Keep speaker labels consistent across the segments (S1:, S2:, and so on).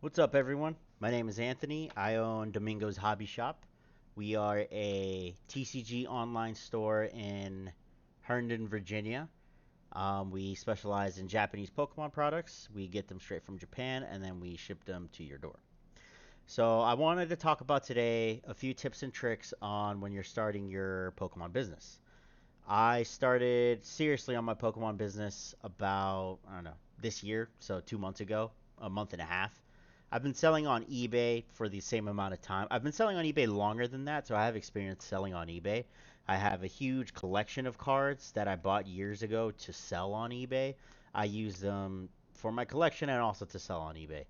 S1: What's up, everyone? My name is Anthony. I own Domingo's Hobby Shop. We are a TCG online store in Herndon, Virginia. We specialize in Japanese Pokemon products. We get them straight from Japan and then we ship them to your door. So, I wanted to talk about today a few tips and tricks on when you're starting your Pokemon business. I started seriously on my Pokemon business about, I don't know, this year, so 2 months ago, a month and a half. I've been selling on eBay for the same amount of time. I've been selling on eBay longer than that, so I have experience selling on eBay. I have a huge collection of cards that I bought years ago to sell on eBay. I use them for my collection and also to sell on eBay.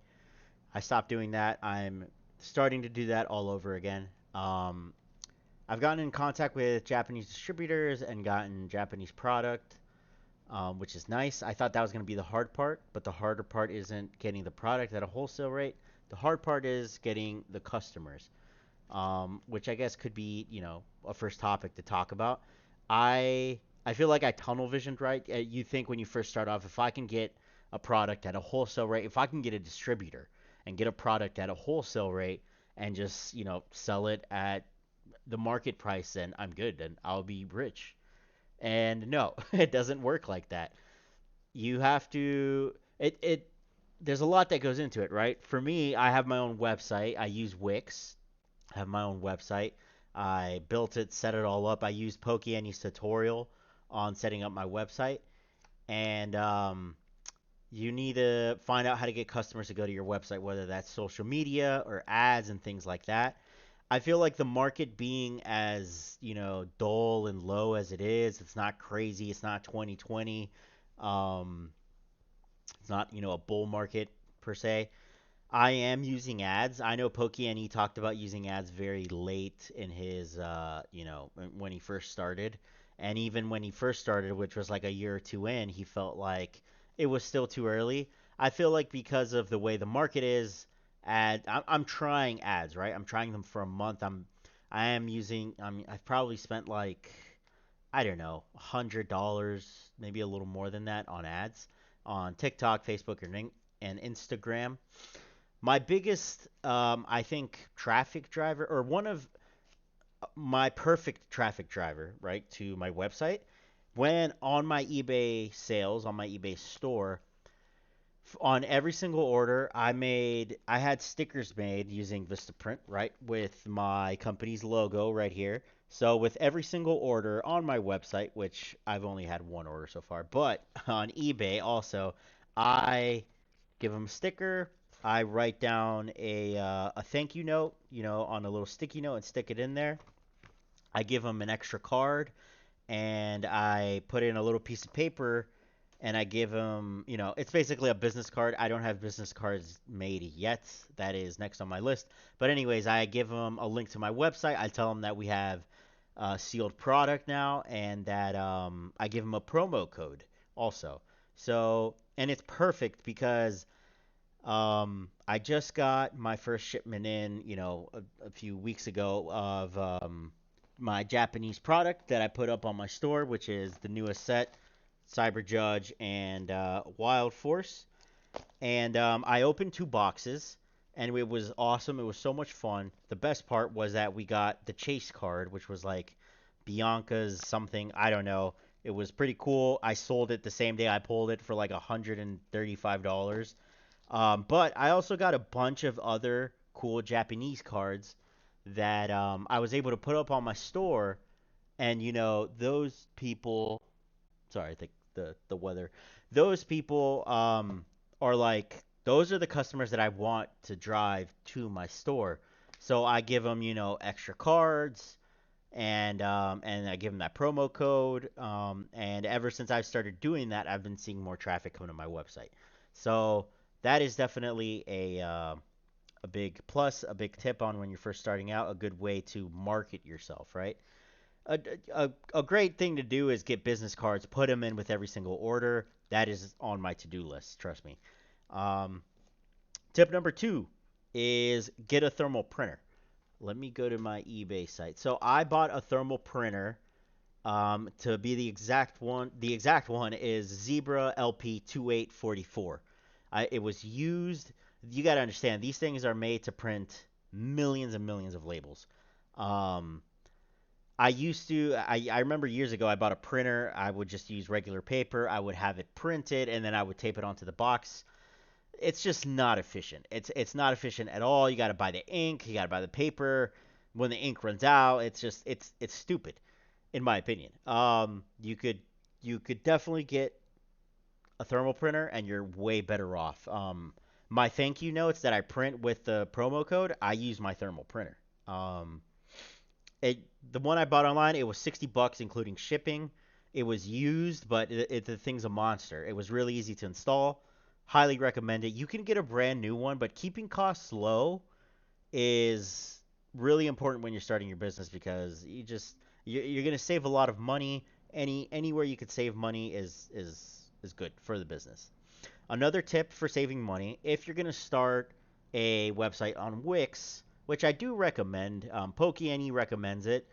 S1: I stopped doing that. I'm starting to do that all over again. I've gotten in contact with Japanese distributors and gotten Japanese product, which is nice. I thought that was going to be the hard part, but the harder part isn't getting the product at a wholesale rate. The hard part is getting the customers, which I guess could be, a first topic to talk about. I feel like I tunnel visioned, right? You think when you first start off, if I can get a product at a wholesale rate, if I can get a distributor and get a product at a wholesale rate and just, sell it at the market price, then I'm good. Then I'll be rich. And no, it doesn't work like that. You have to it there's a lot that goes into it, right? For me, I have my own website. I use Wix. I have my own website. I built it, set it all up. I used PokeNE's tutorial on setting up my website. And you need to find out how to get customers to go to your website, whether that's social media or ads and things like that. I feel like the market being as, dull and low as it is, it's not crazy. It's not 2020. Um, it's not, a bull market per se. I am using ads. I know PokeNE talked about using ads very late in his, when he first started. And even when he first started, which was like a year or two in, he felt like it was still too early. I feel like because of the way the market is, I'm trying ads, right? I'm trying them for a month. I am using. I've probably spent like I don't know, $100, maybe a little more than that on ads on TikTok, Facebook, and Instagram. My biggest, I think, traffic driver, or one of my perfect traffic driver, right, to my website, when on my eBay sales, on my eBay store, on every single order, I had stickers made using Vistaprint, right, with my company's logo right here. So with every single order on my website, which I've only had one order so far, but on eBay also, I give them a sticker. I write down a thank you note, on a little sticky note and stick it in there. I give them an extra card and I put in a little piece of paper and I give them, it's basically a business card. I don't have business cards made yet. That is next on my list. But anyways, I give them a link to my website. I tell them that we have sealed product now and that I give them a promo code also. So, and it's perfect because I just got my first shipment in, a few weeks ago of my Japanese product that I put up on my store, which is the newest set, Cyber Judge and Wild Force. And I opened two boxes, and it was awesome. It was so much fun. The best part was that we got the chase card, which was like Bianca's something. I don't know. It was pretty cool. I sold it the same day I pulled it for like $135. But I also got a bunch of other cool Japanese cards that I was able to put up on my store. And, those people, sorry, I think the weather, those people are like, those are the customers that I want to drive to my store. So I give them, extra cards and I give them that promo code. And ever since I've started doing that, I've been seeing more traffic come to my website. So that is definitely a big plus, a big tip on when you're first starting out, a good way to market yourself, right? A great thing to do is get business cards, put them in with every single order. That is on my to-do list, trust me. Um, Tip number two is get a thermal printer. Let me go to my eBay site. So I bought a thermal printer. To be the exact one, is Zebra LP 2844. It was used. You got to understand these things are made to print millions and millions of labels. Um, I remember years ago I bought a printer. I would just use regular paper. I would have it printed and then I would tape it onto the box. It's just not efficient. It's not efficient at all. You got to buy the ink, you got to buy the paper. When the ink runs out, it's stupid in my opinion. You could definitely get a thermal printer and you're way better off. My thank you notes that I print with the promo code, I use my thermal printer. Um, it the one I bought online, it was $60 including shipping. It was used, but the thing's a monster. It was really easy to install. Highly recommend it. You can get a brand new one, but keeping costs low is really important when you're starting your business because you're going to save a lot of money. Anywhere you could save money is good for the business. Another tip for saving money, if you're going to start a website on Wix, which I do recommend, PokeNE recommends it,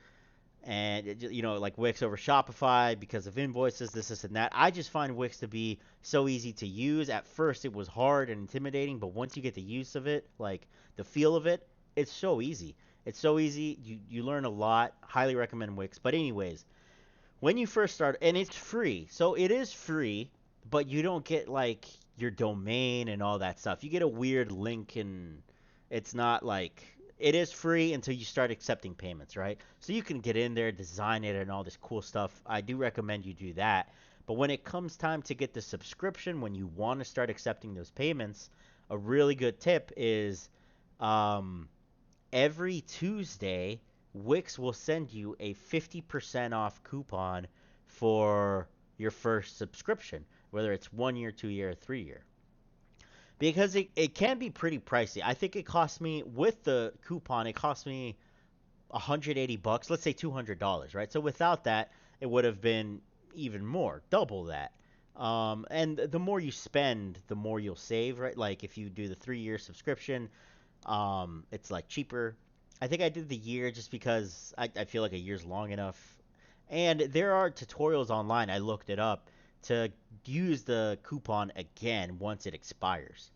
S1: and like Wix over Shopify because of invoices, this and that. I just find Wix to be so easy to use. At first, it was hard and intimidating, but once you get the use of it, like the feel of it, it's so easy. It's so easy. You learn a lot. Highly recommend Wix. But anyways, when you first start, and it's free, so it is free, but you don't get like your domain and all that stuff. You get a weird link, and it's not like it is free until you start accepting payments, right? So you can get in there, design it, and all this cool stuff. I do recommend you do that. But when it comes time to get the subscription, when you want to start accepting those payments, a really good tip is um, every Tuesday, Wix will send you a 50% off coupon for your first subscription, whether it's 1 year, 2 year, or 3 year. Because it can be pretty pricey. I think it cost me, with the coupon, it cost me $180, let's say $200, right? So without that, it would have been even more, double that. And the more you spend, the more you'll save, right? Like if you do the 3 year subscription, it's like cheaper. I think I did the year just because I feel like a year's long enough. And there are tutorials online. I looked it up to use the coupon again once it expires.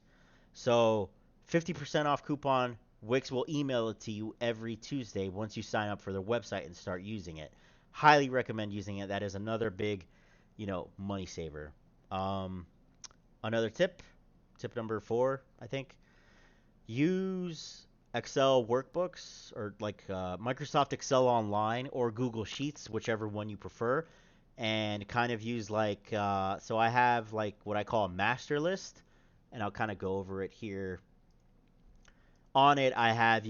S1: So 50% off coupon. Wix will email it to you every Tuesday once you sign up for their website and start using it. Highly recommend using it. That is another big, money saver. Um, Another tip number 4, I think, use Excel workbooks or like Microsoft Excel Online or Google Sheets, whichever one you prefer, and kind of use like so I have like what I call a master list, and I'll kind of go over it here. On it, I have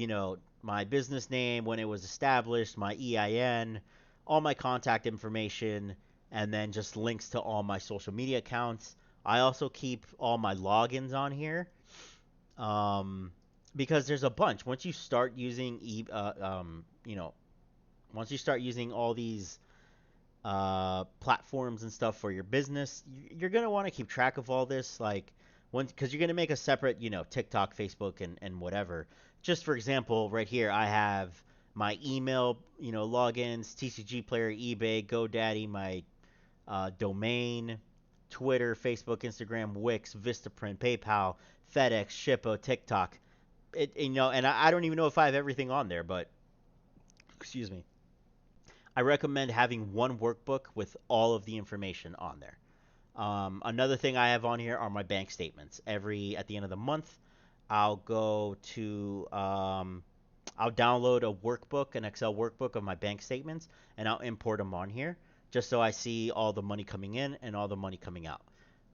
S1: my business name, when it was established, my EIN, all my contact information, and then just links to all my social media accounts. I also keep all my logins on here, um, because there's a bunch. Once you start using once you start using all these platforms and stuff for your business, you're gonna want to keep track of all this, like once, because you're gonna make a separate, TikTok, Facebook, and whatever. Just for example, right here, I have my email, logins, TCG Player, eBay, GoDaddy, my domain, Twitter, Facebook, Instagram, Wix, Vistaprint, PayPal, FedEx, Shippo, TikTok. And I don't even know if I have everything on there, but excuse me. I recommend having one workbook with all of the information on there. Another thing I have on here are my bank statements. At the end of the month, I'll go to I'll download a workbook, an Excel workbook of my bank statements, and I'll import them on here just so I see all the money coming in and all the money coming out.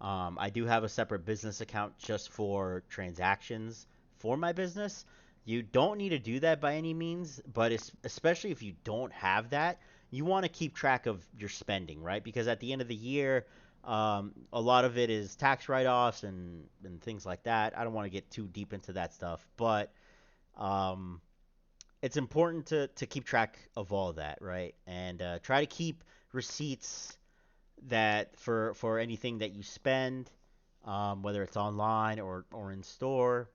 S1: I do have a separate business account just for transactions for my business. You don't need to do that by any means, but especially if you don't have that, you want to keep track of your spending, right? Because at the end of the year, a lot of it is tax write-offs and things like that. I don't want to get too deep into that stuff, but um, it's important to keep track of all of that, right? And try to keep receipts that for anything that you spend, whether it's online or in store.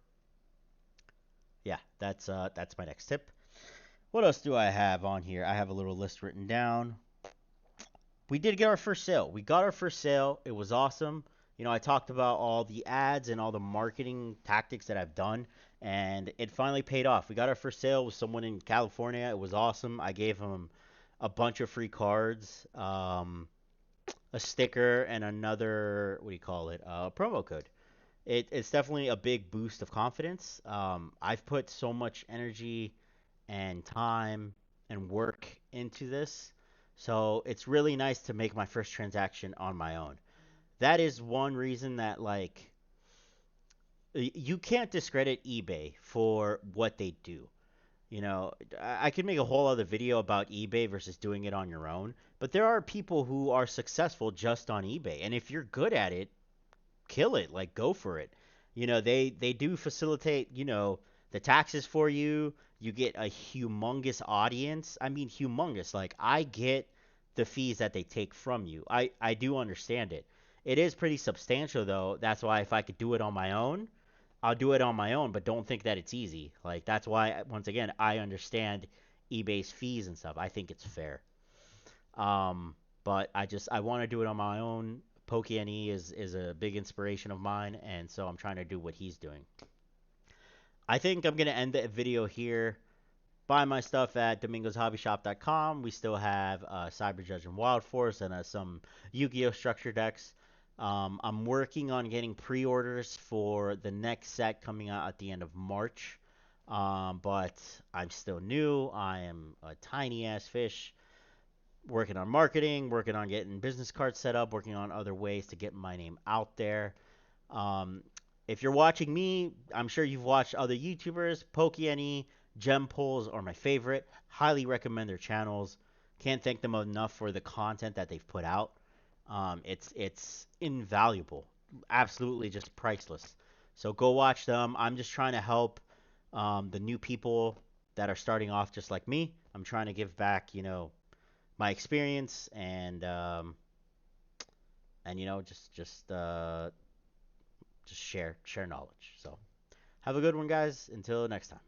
S1: Yeah, that's my next tip. What else do I have on here? I have a little list written down. We did get our first sale. We got our first sale. It was awesome. I talked about all the ads and all the marketing tactics that I've done, and it finally paid off. We got our first sale with someone in California. It was awesome. I gave him a bunch of free cards, a sticker, and another, what do you call it, promo code. It's definitely a big boost of confidence. I've put so much energy and time and work into this, so it's really nice to make my first transaction on my own. That is one reason that, like, you can't discredit eBay for what they do. I could make a whole other video about eBay versus doing it on your own, but there are people who are successful just on eBay, and if you're good at it, kill it, like go for it. They do facilitate, the taxes for you. You get a humongous audience. I mean humongous. Like I get the fees that they take from you. I do understand it. It is pretty substantial though. That's why if I could do it on my own, I'll do it on my own, but don't think that it's easy. Like that's why once again, I understand eBay's fees and stuff. I think it's fair. Um, but I want to do it on my own. PokeNE is a big inspiration of mine, and so I'm trying to do what he's doing. I think I'm gonna end the video here. Buy my stuff at domingosHobbyShop.com. We still have Cyber Judge and Wild Force and some Yu-Gi-Oh structure decks. I'm working on getting pre-orders for the next set coming out at the end of March. But I'm still new. I am a tiny ass fish working on marketing, working on getting business cards set up, working on other ways to get my name out there. Um, if you're watching me, I'm sure you've watched other YouTubers. PokeNE Gem Pulls are my favorite. Highly recommend their channels. Can't thank them enough for the content that they've put out. It's invaluable, absolutely just priceless. So go watch them. I'm just trying to help the new people that are starting off just like me. I'm trying to give back, my experience and just share knowledge. So have a good one, guys. Until next time.